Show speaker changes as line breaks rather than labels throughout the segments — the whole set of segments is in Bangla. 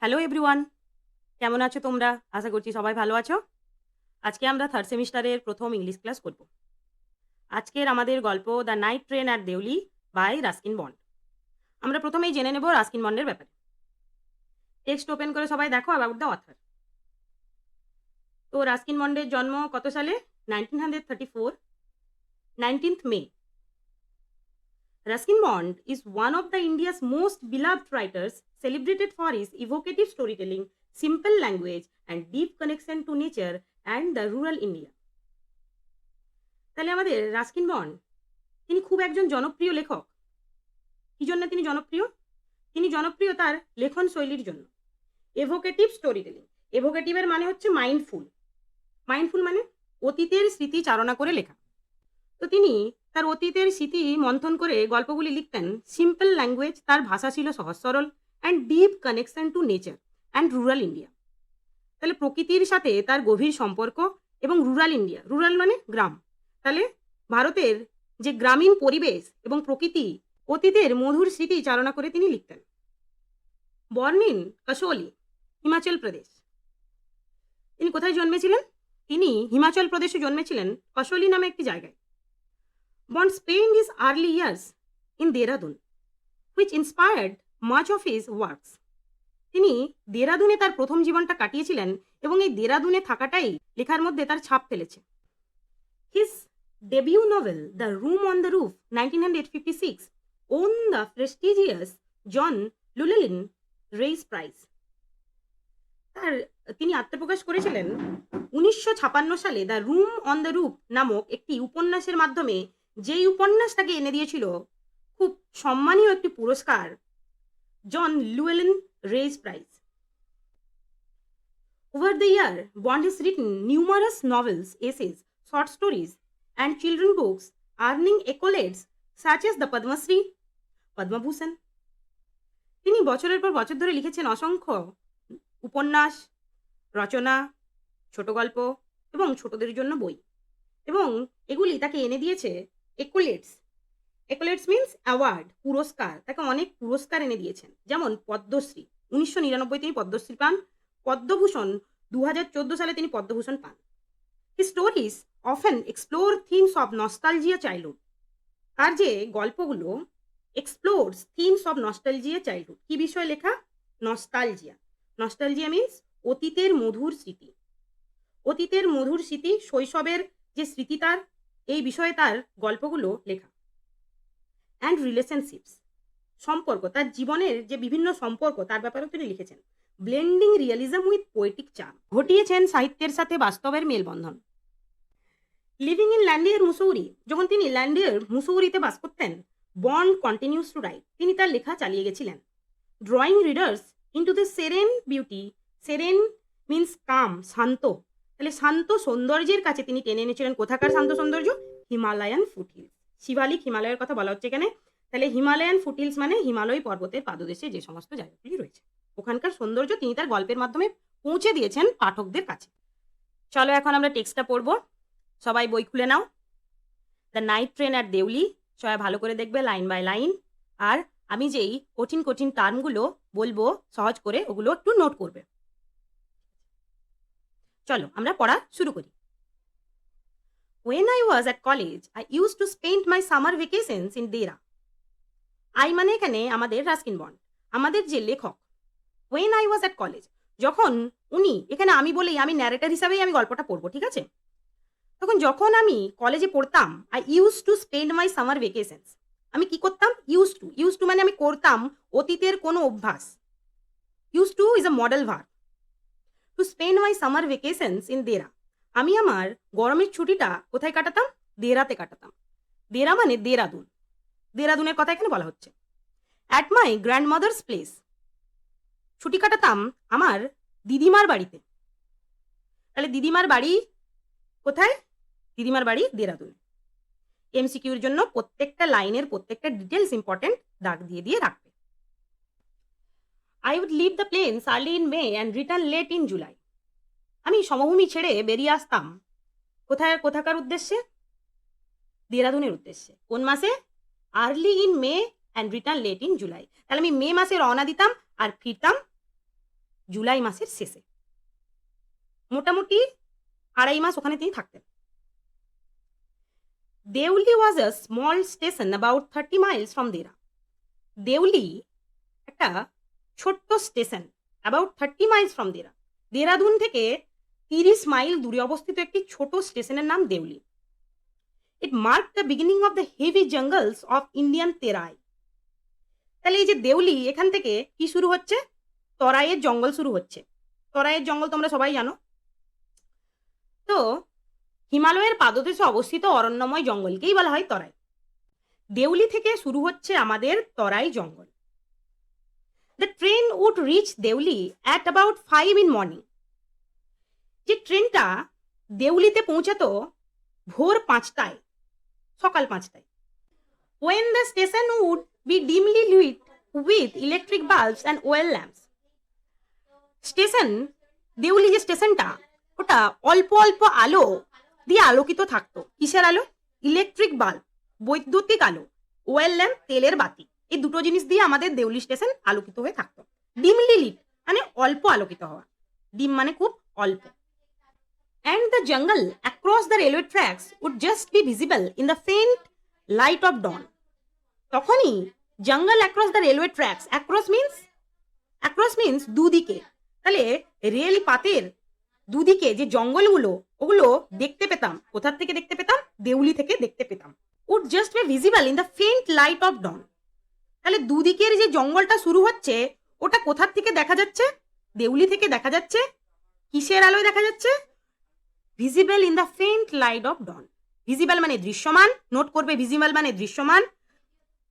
হ্যালো এভরিওয়ান, কেমন আছো তোমরা? আশা করছি সবাই ভালো আছো। আজকে আমরা 3rd সেমিস্টারের প্রথম ইংলিশ ক্লাস করব। আজকের আমাদের গল্প the night train at Deoli by Ruskin Bond. আমরা প্রথমেই জেনে নেব রাস্কিন বন্ডের ব্যাপারে। টেক্সট ওপেন করে সবাই দেখো অ্যাবাউট দ্য অথর। তো রাস্কিন বন্ডের জন্ম কত সালে? 1934, 19th May. Ruskin Bond is one of the India's most beloved writers, celebrated for his evocative storytelling, simple language, and deep connection to nature and the rural India. তাহলে আমাদের রাস্কিন বন্ড তিনি খুব একজন জনপ্রিয় লেখক। কি জন্য তিনি জনপ্রিয়? তিনি জনপ্রিয় তার লেখন শৈলীর জন্য। এভোকেটিভ স্টোরি টেলিং। এভোকেটিভের মানে হচ্ছে মাইন্ডফুল। মাইন্ডফুল মানে অতীতের স্মৃতি চারণা করে লেখা। তো তিনি তার অতীতের স্মৃতি মন্থন করে গল্পগুলি লিখতেন। সিম্পল ল্যাঙ্গুয়েজ, তার ভাষা ছিল সহজ সরল, and deep connection to nature and rural India. তাহলে প্রকৃতির সাথে তার গভীর সম্পর্ক এবং রুরাল ইন্ডিয়া, রুরাল মানে গ্রাম। তাহলে ভারতের যে গ্রামীণ পরিবেশ এবং প্রকৃতি, অতীতের মধুর স্মৃতি চালনা করে তিনি লিখতেন। Born in কাসোলি, Himachal Pradesh. তিনি কোথায় জন্মেছিলেন? তিনি হিমাচল প্রদেশে জন্মেছিলেন, কাসোলি নামে একটি জায়গায়। Bond spend his early years in Dehradun, which inspired much of his works. তিনি দেরাদুনে তার প্রথম জীবনটা কাটিয়েছিলেন এবং এই দেরাদুনে থাকাটাই লেখার মধ্যে তার ছাপ ফেলেছে। His debut novel the room on the roof 1956 won the prestigious John Llewellyn Rhys prize. তিনি আত্মপ্রকাশ করেছিলেন 1956 সালে the room on the roof নামক একটি উপন্যাসের মাধ্যমে, যেই উপন্যাস তাকে এনে দিয়েছিল খুব সম্মানীয় একটি পুরস্কার, John Llewellyn Rhys prize. Over the year, Bond has written numerous novels, essays, short stories, and children books, earning accolades such as the Padma Shri, Padma Bhushan. তিনি বছরের পর বছর ধরে লিখেছেন অসংখ্য উপন্যাস, রচনা, ছোট গল্প এবং ছোটদের জন্য বই, এবং এগুলি তাকে এনে দিয়েছে একুলেটস। একুলেটস মিনস অ্যাওয়ার্ড, পুরস্কার। তাকে অনেক পুরস্কার এনে দিয়েছেন, যেমন পদ্মশ্রী 1999 তিনি পদ্মশ্রী পান, পদ্মভূষণ 2014 সালে তিনি পদ্মভূষণ পান। His stories often explore themes of nostalgia childhood. তার যে গল্পগুলো explores themes of nostalgia childhood. কি বিষয়ে লেখা? নস্টালজিয়া। নস্টালজিয়া মিনস অতীতের মধুর স্মৃতি। অতীতের মধুর স্মৃতি, শৈশবের যে স্মৃতি তার, এই বিষয়ে তার গল্পগুলো লেখা। অ্যান্ড রিলেশনশিপস, সম্পর্ক, তার জীবনের যে বিভিন্ন সম্পর্ক তার ব্যাপারেও তিনি লিখেছেন। Blending realism with poetic charm, ঘটিয়েছেন সাহিত্যের সাথে বাস্তবের মেলবন্ধন। লিভিং ইন ল্যান্ডিয়ার মুসৌরি, যখন তিনি ল্যান্ডিয়ার মুসৌরিতে বাস করতেন, বন্ড কন্টিনিউস টু রাইট, তিনি তার লেখা চালিয়ে গেছিলেন। Drawing readers into the serene beauty, serene means calm, শান্ত। তাহলে শান্ত সৌন্দর্যের কাছে তিনি টেনে এনেছিলেন। কোথাকার শান্ত সৌন্দর্য? হিমালয়ান ফুটহিলস, শিবালিক হিমালয়ের কথা বলা হচ্ছে এখানে। তাহলে হিমালয়ান ফুটহিলস মানে হিমালয় পর্বতের পাদদেশে যে সমস্ত জায়গাগুলি রয়েছে, ওখানকার সৌন্দর্য তিনি তার গল্পের মাধ্যমে পৌঁছে দিয়েছেন পাঠকদের কাছে। চলো এখন আমরা টেক্সটটা পড়বো। সবাই বই খুলে নাও। The night train at Deoli, সবাই ভালো করে দেখবে লাইন বাই লাইন। আর আমি যেই কঠিন কঠিন টার্মগুলো বলবো সহজ করে, ওগুলো একটু নোট করবে। চলো আমরা পড়া শুরু করি। When I was at college, I used to spend my summer vacations in Dera. I মানে এখানে আমাদের রাস্কিন বন্ড, আমাদের যে লেখক। When I was at college, যখন উনি, এখানে আমি বলেই, আমি ন্যারেটর হিসাবেই আমি গল্পটা পড়বো, ঠিক আছে? তখন যখন আমি কলেজে পড়তাম, I used to spend my summer vacations. আমি কি করতাম? ইউজ টু মানে আমি করতাম অতীতের কোনো অভ্যাস। Used to is a modal verb. To spend my summer vacations in Dehra, আমি আমার গরমের ছুটিটা কোথায় কাটাতাম? দেরাতে কাটাতাম। দেরা মানে দেরাদুন, দেরাদুনের কথা এখানে বলা হচ্ছে। অ্যাট মাই গ্র্যান্ডমাদার্স প্লেস, ছুটি কাটাতাম আমার দিদিমার বাড়িতে। তাহলে দিদিমার বাড়ি কোথায়? দিদিমার বাড়ি দেরাদুনে। এমসিকিউর জন্য প্রত্যেকটা লাইনের প্রত্যেকটা ডিটেলস ইম্পর্টেন্ট দাগ দিয়ে দিয়ে রাখবে। I would leave the plains early in May and return late in July. আমি সমভূমি ছেড়ে বেরিয়ে আসতাম কোথাকার উদ্দেশ্যে? দেরাদুনের উদ্দেশ্যে। কোন মাসে? Early in May and return late in July. তাহলে আমি মে মাসে রওনা দিতাম আর ফিরতাম জুলাই মাসের শেষে। মোটামুটি 2.5 মাস ওখানে তিনি থাকতেন। Deoli was a small station about 30 miles from Dehra. Deoli একটা ছোট্ট station about 30 miles from Dehra. Dehradun থেকে 30 মাইল দূরে অবস্থিত একটি ছোট স্টেশনের নাম Deoli. It mark the beginning of the heavy jungles of Indian Terai. তাহলে এই যে দেউলি, এখান থেকে কি শুরু হচ্ছে? তরাইয়ের জঙ্গল শুরু হচ্ছে। তরাইয়ের জঙ্গল তোমরা সবাই জানো। তো হিমালয়ের পাদদেশে অবস্থিত অরণ্যময় জঙ্গলকেই বলা হয় তরাই। দেউলি থেকে শুরু হচ্ছে আমাদের তরাই জঙ্গল। The train would reach Deoli at about 5 in morning. যে ট্রেনটা দেউলিতে পৌঁছাতো ভোর 5টায়, সকাল 5টায়। When the station would be dimly lit with electric bulbs and oil lamps. Station, Deoli যে স্টেশনটা, ওটা অল্প অল্প আলো দিয়ে আলোকিত থাকতো। কিসের আলো? ইলেকট্রিক বাল্ব, বৈদ্যুতিক আলো, ওয়েল ল্যাম্প, তেলের বাতি। এই দুটো জিনিস দিয়ে আমাদের দেউলি স্টেশন আলোকিত হয়ে থাকতো। ডিমলি লিট মানে অল্প আলোকিত হওয়া, ডিম মানে খুব অল্প। And the jungle across the railway tracks would just be visible in the faint light of dawn. তখনই জঙ্গল across the railway tracks, across means দুদিকে। তাহলে রেল পাতের দুদিকে যে জঙ্গলগুলো, ওগুলো দেখতে পেতাম। কোথার থেকে দেখতে পেতাম? দেউলি থেকে দেখতে পেতাম। Would just be visible in the faint light of dawn. তাহলে দুদিকের যে জঙ্গলটা শুরু হচ্ছে, ওটা কোথার থেকে দেখা যাচ্ছে? দেউলি থেকে দেখা যাচ্ছে। কিসের আলোয় দেখা যাচ্ছে? Visible in the faint light of dawn. Visible মানে দৃশ্যমান, নোট করবে ভিজিবল মানে দৃশ্যমান,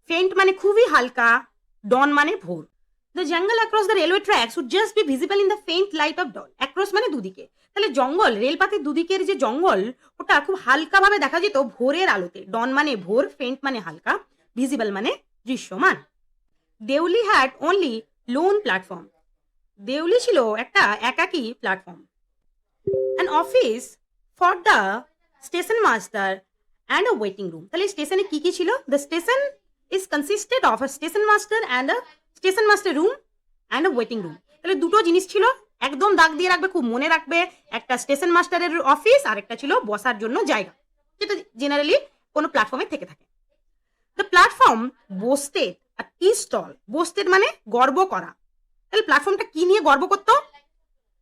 ফেন্ট মানে খুবই হালকা, ডন মানে ভোর। The jungle across the railway tracks would just be visible in the faint light of dawn. Across মানে দুদিকে। তাহলে জঙ্গল, রেলপাতের দুদিকের যে জঙ্গল, ওটা খুব হালকাভাবে দেখা যেত ভোরের আলোতে। ডন মানে ভোর, ফেন্ট মানে হালকা, ভিজিবল মানে দৃশ্যমান। Deoli had only lone platform. Deoli ছিল একটা একাকী platform. An office for the station master and a waiting room. তাহলে স্টেশনে কি কি ছিল? The station is consisted of a station master and a station master room and a waiting room. তাহলে দুটো জিনিস ছিল, একদম দাগ দিয়ে রাখবে, খুব মনে রাখবে। একটা স্টেশন মাস্টারের অফিস, আর একটা ছিল বসার জন্য জায়গা, যেটা জেনারেলি কোনো প্ল্যাটফর্মে থেকে থাকে। The platform boasted a tea stall. Boasted মানে গর্ব করা। তাহলে প্ল্যাটফর্মটা কি নিয়ে গর্ব করতো?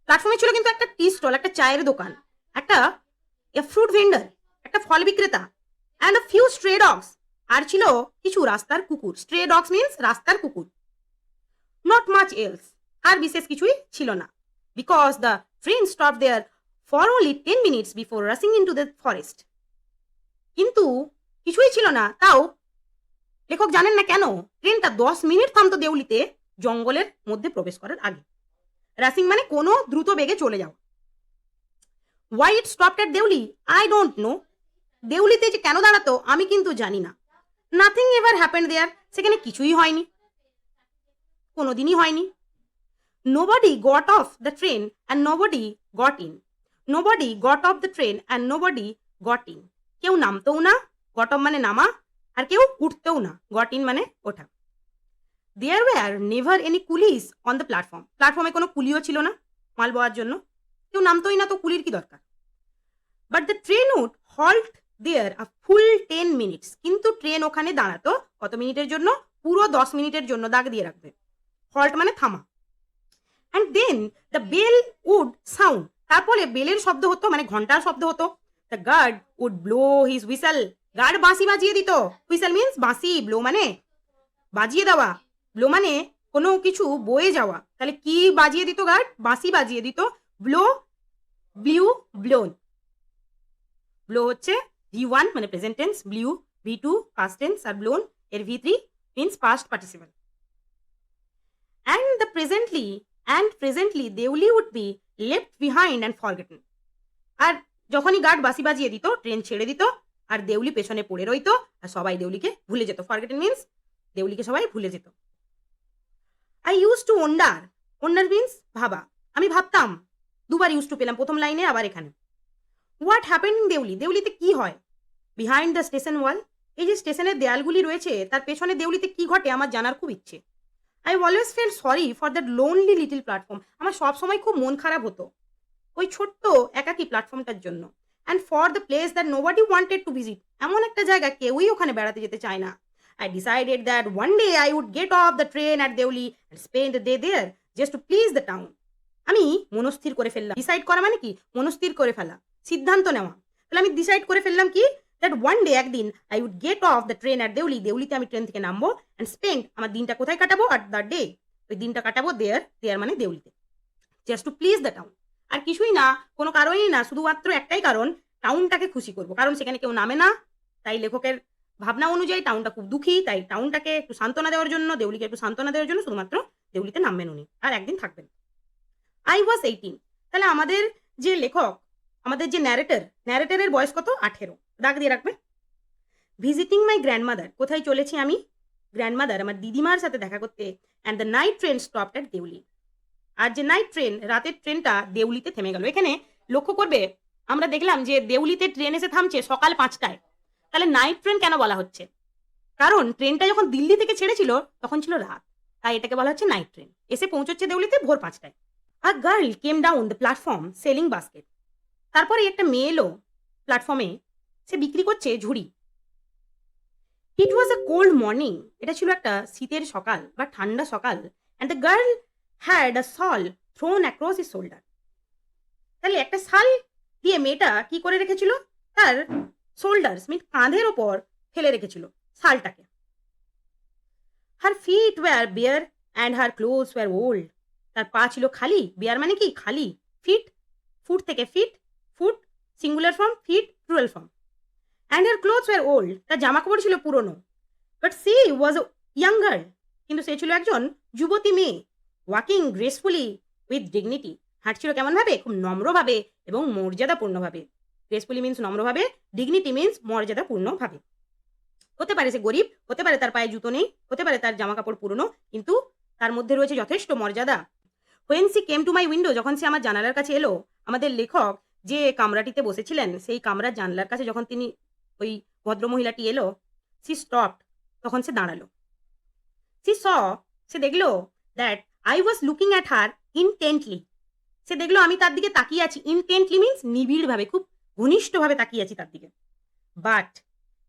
প্ল্যাটফর্মে ছিল কিন্তু একটা টি স্টল, একটা চায়ের দোকান, একটা ফ্রুট ভেন্ডার, একটা ফল বিক্রেতা, and a few stray dogs. আর ছিল কিছু রাস্তার কুকুর। স্ট্রে ডগস মিন্স রাস্তার কুকুর। নট মাচ এলস, আর বিশেষ কিছুই ছিল না। Because the train stop there for only 10 minutes before rushing into the forest. কিন্তু কিছুই ছিল না, তাও লেখক জানেন না কেন ট্রেনটা 10 মিনিট থামতো দেউলিতে জঙ্গলের মধ্যে প্রবেশ করার আগে। রাসিং মানে কোনো দ্রুত বেগে চলে যাও। Why it stopped at Deoli I don't know. দেউলিতে যে কেন দাঁড়াতো আমি কিন্তু জানি না। নাথিং এভার হ্যাপেন্ড দেয়ার, সেখানে কিছুই হয়নি, কোনোদিনই হয়নি। Nobody got off the train and nobody got in. Nobody got off the train and nobody got in. কেউ নামতেও না, গট অফ মানে নামা, আর কেউ উঠতেও না, গট ইন মানে ওঠা। There were never any coolies on the platform. প্ল্যাটফর্মে কোনো কুলিও ছিল না মাল বওয়ার জন্য, কেউ নামতোই না, তো কুলির কি দরকার। But the train would halt there a full 10 minutes। কিন্তু ট্রেন ওখানে দাঁড়াতো কত মিনিটের জন্য? পুরো 10 মিনিটের জন্য, দাগ দিয়ে রাখবে। হল্ট মানে থামা। And then the bell would sound. তারপরে বেলের শব্দ হতো, মানে ঘন্টার শব্দ হতো। The guard would blow his whistle. Guard বাঁশি বাজিয়ে দিত। হুইসেল মিন্স বাঁশি, ব্লো মানে বাজিয়ে দেওয়া, ব্লো মানে কোনো কিছু বয়ে যাওয়া। তাহলে কি বাজিয়ে দিত গার্ড? বাঁশি বাজিয়ে দিত। Blow, blew, blown. ব্লো হচ্ছে V1 মানে present tense, blew V2 past tense, আর ব্লোন এর V3 means past participle. And presently Deoli would be left behind and forgotten. আর যখনই গার্ড বাঁশি বাজিয়ে দিত, ট্রেন ছেড়ে দিত, আর দেউলি পেছনে পড়ে রইতো, আর সবাই দেউলিকে ভুলে যেত। ফরগেটেন মিন্স দেউলিকে সবাই ভুলে যেত। I used two wonder. Wonder means ভাবা। আমি ভাবতাম, দুবার ইউজ টু পেলাম, প্রথম লাইনে আবার এখানে। What happened in Deoli. দেউলিতে কি হয়? Behind the station wall. এই যে স্টেশনের দেয়ালগুলি রয়েছে, তার পেছনে দেউলিতে কি ঘটে আমার জানার খুব ইচ্ছে। I always fail sorry for that lonely little platform. আমার সবসময় খুব মন খারাপ হতো ওই ছোট্ট একাকী প্ল্যাটফর্মটার জন্য। And for the place that nobody wanted to visit. এমন একটা জায়গা কেউই ওখানে বেড়াতে যেতে চায় না। I decided that one day I would get off the train at Deoli and spend the day there just to please the town. আমি মনস্থির করে ফেললাম। ডিসাইড করা মানে কি? মনস্থির করে ফেলা, সিদ্ধান্ত নেওয়া। তাহলে আমি ডিসাইড করে ফেললাম কি? দ্যাট ওয়ান ডে, একদিন, I would get off the train at Deoli. দেউলিতে আমি ট্রেন থেকে নামবো অ্যান্ড স্পেন্ড, আমার দিনটা কোথায় কাটাবো? অ্যাট দ্য ডে, ওই দিনটা কাটাবো দেয়ার, দেয়ার মানে দেউলিতে। Just to please the town. আর কিছুই না, কোনো কারণই না, শুধুমাত্র একটাই কারণ, টাউনটাকে খুশি করবো। কারণ সেখানে কেউ নামে না, তাই লেখকের ভাবনা অনুযায়ী টাউনটা খুব দুঃখী, তাই টাউনটাকে একটু সান্ত্বনা দেওয়ার জন্য, দেউলিকে একটু সান্ত্বনা দেওয়ার জন্য শুধুমাত্র দেউলিতে নামবেন উনি, আর একদিন থাকবেন। I was 18। তাহলে আমাদের যে লেখক, আমাদের যে ন্যারেটরের বয়স কত? 18। দাগ দিয়ে রাখবে। ভিজিটিং মাই গ্র্যান্ডমাদার, কোথায় চলেছি আমি? গ্র্যান্ডমাদার, আমার দিদিমার সাথে দেখা করতে। And the night train stopped at Deoli. আর যে নাইট ট্রেন, রাতের ট্রেনটা দেউলিতে থেমে গেল। এখানে লক্ষ্য করবে, আমরা দেখলাম যে দেউলিতে ট্রেন এসে থামছে সকাল 5টায়। তাহলে নাইট ট্রেন কেন বলা হচ্ছে? কারণ ট্রেনটা যখন দিল্লি থেকে ছেড়েছিল তখন ছিল রাত, তাই এটাকে বলা হচ্ছে নাইট ট্রেন। এসে পৌঁছচ্ছে দেউলিতে ভোর 5টায়। আর girl came down the platform selling basket. তারপরে একটা মেয়ে এলো প্ল্যাটফর্মে, সে বিক্রি করছে ঝুড়ি। It was a cold morning. এটা ছিল একটা শীতের সকাল বা ঠান্ডা সকাল। And the girl had a shawl thrown across his shoulder. তাহলে একটা শাল দিয়ে মেয়েটা কি করে রেখেছিল? তার শোল্ডার্স মিন কাঁধের ওপর ফেলে রেখেছিল শালটাকে। Her feet were bare and her clothes were old. তার পা ছিল খালি। বেয়ার মানে কি? খালি। ফিট, ফুট থেকে feet, foot singular form, feet plural form. And her clothes were old, তার জামা কাপড় ছিল পুরনো। But she was a young girl, কিন্তু সে ছিল একজন যুবতী মেয়ে। ওয়াকিং গ্রেসফুলি উইথ ডিগনিটি, হাঁটছিল কেমনভাবে? খুব নম্রভাবে এবং মর্যাদাপূর্ণভাবে। গ্রেসফুলি মিন্স নম্রভাবে, ডিগনিটি মিন্স মর্যাদাপূর্ণভাবে। হতে পারে সে গরিব, হতে পারে তার পায়ে জুতো নেই, হতে পারে তার জামা কাপড় পুরনো, কিন্তু তার মধ্যে রয়েছে যথেষ্ট মর্যাদা। When she came to my window, যখন সে আমার জানালার কাছে এলো। আমাদের লেখক যে কামরাটিতে বসেছিলেন, সেই কামরার জানলার কাছে যখন তিনি, ওই ভদ্রমহিলাটি এলো, সি স্টপড, তখন সে দাঁড়ালো। সি স, সে দেখলো that I was looking at her intently. সে দেখলো আমি তার দিকে তাকিয়ে আছি। ইনটেন্টলি মিন্স নিবিড়ভাবে, খুব ঘনিষ্ঠভাবে তাকিয়ে আছি তার দিকে। But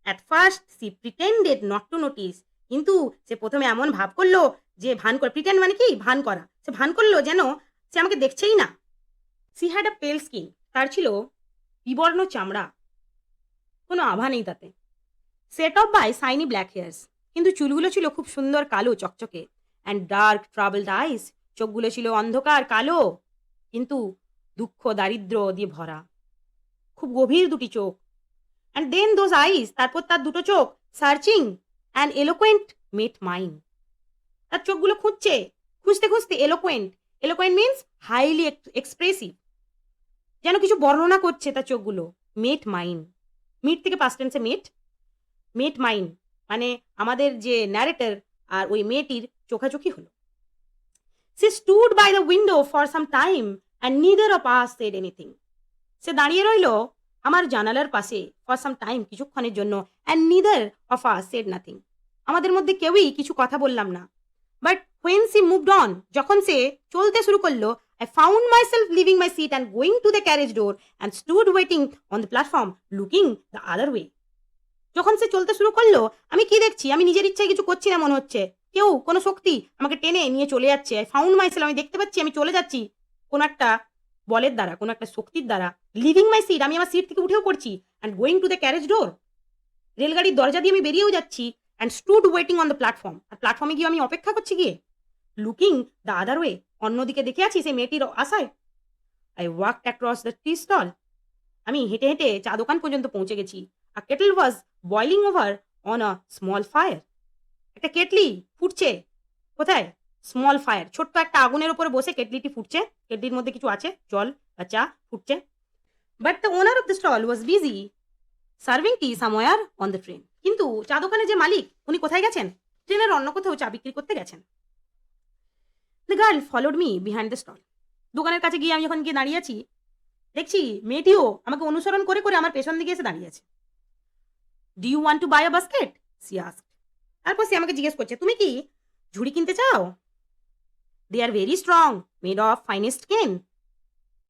at first she pretended not to notice, কিন্তু সে প্রথমে এমন ভাব করলো যে, ভান করে, প্রিটেন্ড মানে কি? ভান করা। সে ভান করলো যেন সে আমাকে দেখছেই না। সি হ্যাড আ পেল স্কিন, তার ছিল বিবর্ণ চামড়া, কোনো আভা নেই তাতে। Set off by shiny black hairs, কিন্তু চুলগুলো ছিল খুব সুন্দর কালো চকচকে। অ্যান্ড ডার্ক ট্রাভেলড আইস, চোখগুলো ছিল অন্ধকার কালো, কিন্তু দুঃখ দারিদ্র দিয়ে ভরা, খুব গভীর দুটি চোখ। অ্যান্ড দেন দোজ আইস, তারপর তার দুটো চোখ, সার্চিং অ্যান্ড এলোকোয়েন্ট মেট মাইন। তার চোখগুলো খুঁজছে, খুঁজতে খুঁজতে এলোকোয়েন্ট, এলোকোয়েন্ট মিন্স হাইলি এক্সপ্রেসিভ, যেন কিছু বর্ণনা করছে তার চোখগুলো। মেট মাইন, মিট থেকে পাস্ট টেন্সে মেট, মেট মাইন মানে আমাদের যে ন্যারেটর আর ওই মেয়েটির চোখাচোখি হলো। সে stood by the window for some time and neither of us said anything. সে দাঁড়িয়ে রইল আমার জানালার পাশে ফর সাম টাইম, কিছুক্ষণের জন্য। And neither of us shed nothing, আমাদের মধ্যে কেউই কিছু কথা বললাম না। But when she moved on, যখন সে চলতে শুরু করলো, I found myself leaving my seat and going to the carriage door and stood waiting on the platform looking the other way. যখন সে চলতে শুরু করলো, আমি কি দেখছি? আমি নিজের ইচ্ছায় কিছু করছি না মনে হচ্ছে, কেউ, কোনো শক্তি আমাকে টেনে নিয়ে চলে যাচ্ছে। I found myself, আমি দেখতে পাচ্ছি আমি চলে যাচ্ছি কোন একটা বলের দ্বারা, কোন একটা শক্তির দ্বারা। লিভিং মাই সিট, আমি আমার সিট থেকে উঠেও পড়ছি। And going to the carriage door, রেলগাড়ির দরজা দিয়ে আমি বেরিয়েও যাচ্ছি। And stood waiting on the platform, আর প্ল্যাটফর্মে গিয়ে আমি অপেক্ষা করছি গিয়ে। লুকিং দ্য আদার ওয়ে, অন্যদিকে দেখে আছি সেই মেয়েটির আশায়। I walked across the tea stall, আমি হেঁটে হেঁটে চা দোকান পর্যন্ত পৌঁছে গেছি। A kettle was boiling over on a small fire, একটা কেটলি ফুটছে। কোথায়? স্মল ফায়ার, ছোট্ট একটা আগুনের উপরে বসে কেটলিটি ফুটছে। কেটলির মধ্যে কিছু আছে, জল বা চা ফুটছে। But the owner of the stall was busy serving tea somewhere on the train, কিন্তু চা দোকানের যে মালিক, উনি কোথায় গেছেন? ট্রেনের অন্য কোথাও চা বিক্রি করতে গেছেন। The girl followed me behind the stall, দোকানের কাছে গিয়ে আমি যখন গিয়ে দাঁড়িয়ে আছি, দেখছি মেয়েটিও আমাকে অনুসরণ করে করে আমার পেছন দিকে এসে দাঁড়িয়ে আছে। Do you want to buy a basket, she asked. তারপর সে আমাকে জিজ্ঞেস করছে, তুমি কি ঝুড়ি কিনতে চাও? They are very strong, made of finest cane.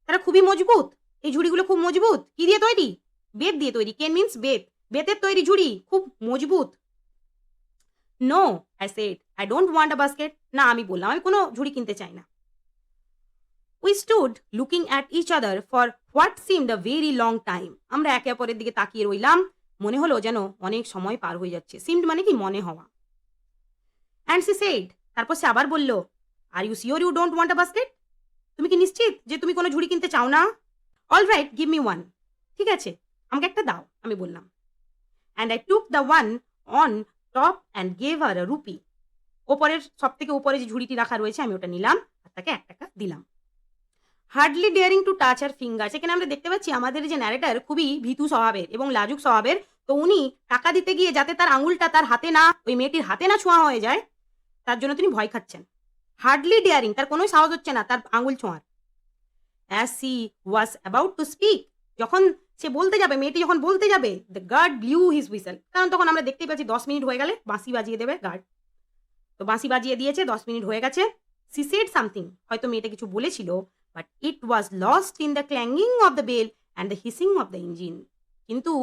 তারা খুবই মজবুত, এই ঝুড়িগুলো খুব মজবুত। কি দিয়ে তৈরি? বেত দিয়ে তৈরি। কেন মিন্স বেত, বেতের তৈরি ঝুড়ি, খুব মজবুত। No, I said, I don't want a basket. না, আমি বললাম আমি কোনো ঝুড়ি কিনতে চাই না। We stood looking at each other for what seemed a very long time. আমরা একে অপরের দিকে তাকিয়ে রইলাম, মনে হলো যেন অনেক সময় পার হয়ে যাচ্ছে। সিমড মানে কি? মনে হওয়া। অ্যান্ড সি সেড, তারপর সে আবার বলল, are you sure you don't want a basket? তুমি কি নিশ্চিত যে তুমি কোনো ঝুড়ি কিনতে চাও না? All right, give me one. ঠিক আছে, আমাকে একটা দাও, আমি বললাম। And I took the one on top and gave her a rupee. ওপরের, সব থেকে উপরে যে ঝুড়িটি রাখা রয়েছে আমি ওটা নিলাম আর তাকে 1 টাকা দিলাম। Hardly daring to touch her finger. সেখানে আমরা দেখতে পাচ্ছি আমাদের যে ন্যারেটার খুবই ভীতু স্বভাবের এবং লাজুক স্বভাবের। তো উনি টাকা দিতে গিয়ে যাতে তার আঙুলটা তার হাতে না, ওই মেয়েটির হাতে না ছোঁয়া হয়ে যায়, তার জন্য তিনি ভয় খাচ্ছেন। হার্ডলি ডেয়ারিং, তার কোনোই সাহস হচ্ছে না তার আঙুল ছোঁয়ার। As she was about to speak, যখন সে বলতে যাবে, মেয়েটি যখন বলতে যাবে, the guard blew his whistle. কারণ তখন আমরা দেখতেই পাচ্ছি 10 মিনিট হয়ে গেলে বাঁশি বাজিয়ে দেবে গার্ড। তো বাঁশি বাজিয়ে দিয়েছে, 10 মিনিট হয়ে গেছে। সি সেড সামথিং, হয়তো মেয়েটা কিছু বলেছিল, but it was lost in the clanging of the bell and the hissing of the engine. কিন্তু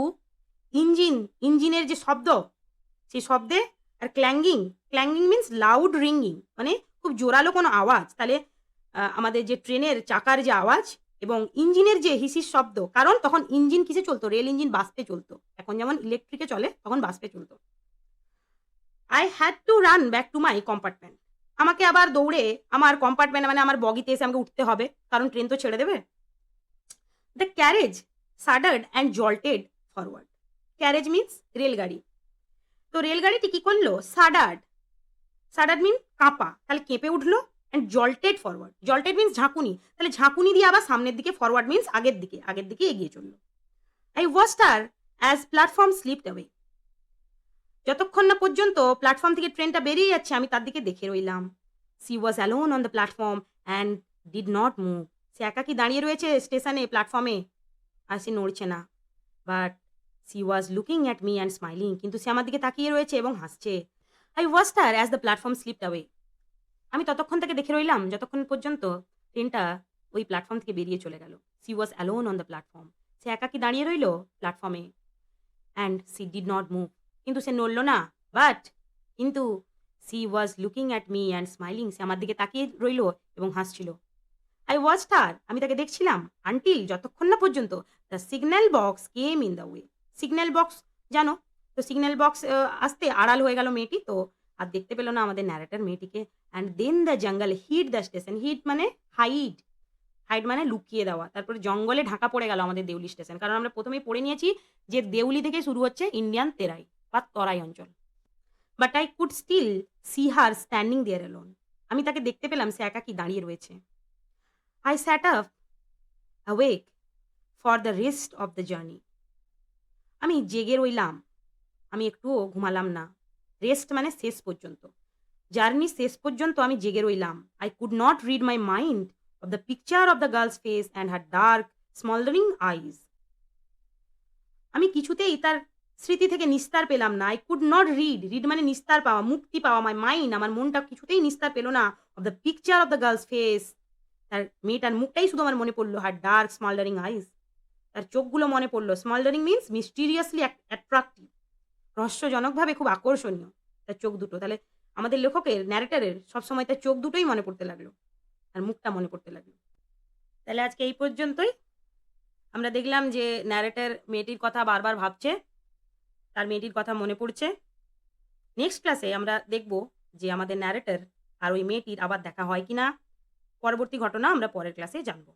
ইঞ্জিনের যে শব্দ, সেই শব্দে আর clanging, clanging means loud ringing, মানে খুব জোরালো কোনো আওয়াজ। তাহলে আমাদের যে ট্রেনের চাকার যে আওয়াজ এবং ইঞ্জিনের যে হিসির শব্দ, কারণ তখন ইঞ্জিন কিসে চলতো? রেল ইঞ্জিন বাষ্পে চলতো। এখন যেমন ইলেকট্রিকে চলে, তখন বাষ্পে চলতো। I had to run back to my compartment. আমাকে আবার দৌড়ে আমার কম্পার্টমেন্ট মানে আমার বগিতে এসে আমাকে উঠতে হবে, কারণ ট্রেন তো ছেড়ে দেবে। The carriage shuddered and jolted forward. Carriage means রেলগাড়ি। তো রেলগাড়িটি কি করলো? সাডার্ড, সাডার্ড মিন কাঁপা, তাহলে কেঁপে উঠলো। অ্যান্ড জল্টেড ফরওয়ার্ড, জল্টেড মিন্স ঝাঁকুনি, তাহলে ঝাঁকুনি দিয়ে আবার সামনের দিকে, ফরওয়ার্ড মিন্স আগের দিকে, আগের দিকে এগিয়ে চললো। I watched her as platform slipped away. যতক্ষণ না পর্যন্ত প্ল্যাটফর্ম থেকে ট্রেনটা বেরিয়ে যাচ্ছে আমি তার দিকে দেখে রইলাম। She was alone on the platform and did not move. সে একাকি দাঁড়িয়ে রয়েছে স্টেশনে, প্ল্যাটফর্মে, আর সে নড়ছে না। But she was looking at me and smiling, কিন্তু সে আমার দিকে তাকিয়ে রয়েছে এবং হাসছে। I watched her as the platform slipped away. আমি ততক্ষণ তাকে দেখে রইলাম যতক্ষণ পর্যন্ত ট্রেনটা ওই প্ল্যাটফর্ম থেকে বেরিয়ে চলে গেল। She was alone on the platform, সে একাকি দাঁড়িয়ে রইল প্ল্যাটফর্মে। And she did not move, কিন্তু সে নড়ল না। বাট কিন্তু she was looking at me and smiling, সে আমার দিকে তাকিয়ে রইল এবং হাসছিল। আই ওয়াচড হার, আমি তাকে দেখছিলাম, আনটিল, যতক্ষণ না পর্যন্ত the signal box came in the way. Signal box জানো তো, সিগন্যাল বক্স আসতে আড়াল হয়ে গেল মেয়েটি, তো আর দেখতে পেল না আমাদের ন্যারেটার মেয়েটিকে। And then the jungle হিড the station. হিড মানে হাইড, হাইড মানে লুকিয়ে দেওয়া। তারপরে জঙ্গলে ঢাকা পড়ে গেল আমাদের দেউলি স্টেশন, কারণ আমরা প্রথমেই পড়ে নিয়েছি যে দেউলি থেকে শুরু হচ্ছে ইন্ডিয়ান তেরাই বা তরাই অঞ্চল। But I could still see her standing there alone. আমি তাকে দেখতে পেলাম, সে একাকি দাঁড়িয়ে রয়েছে। I sat up awake for the rest of the journey. আমি জেগে রইলাম, আমি একটুও ঘুমালাম না। রেস্ট মানে শেষ পর্যন্ত, জার্নি শেষ পর্যন্ত আমি জেগে রইলাম। I could not rid my mind of the picture of the girl's face and her dark smouldering eyes. আমি কিছুতেই তার স্মৃতি থেকে নিস্তার পেলাম না। I could not rid, rid মানে নিস্তার পাওয়া, মুক্তি পাওয়া। মাই মাইন্ড, আমার মনটা কিছুতেই নিস্তার পেল না। Of the picture of the girl's face, তার মেয়েটার মুখটাই শুধু আমার মনে পড়লো। হার ডার্ক স্মলডারিং আইজ, তার চোখগুলো মনে পড়লো। স্মলডারিং মিন্স মিস্টিরিয়াসলি অ্যাট্রাক্টিভ, রহস্যজনকভাবে খুব আকর্ষণীয় তার চোখ দুটো। তাহলে আমাদের লেখকের, ন্যারেটারের সবসময় তার চোখ দুটোই মনে পড়তে লাগলো, তার মুখটা মনে পড়তে লাগলো। তাহলে আজকে এই পর্যন্তই। আমরা দেখলাম যে ন্যারেটার মেয়েটির কথা বারবার ভাবছে, তার মেয়েটির কথা মনে পড়ছে। নেক্সট ক্লাসে আমরা দেখব যে আমাদের ন্যারেটার আর ওই মেয়েটির আবার দেখা হয় কিনা। পরবর্তী ঘটনা আমরা পরের ক্লাসে জানবো।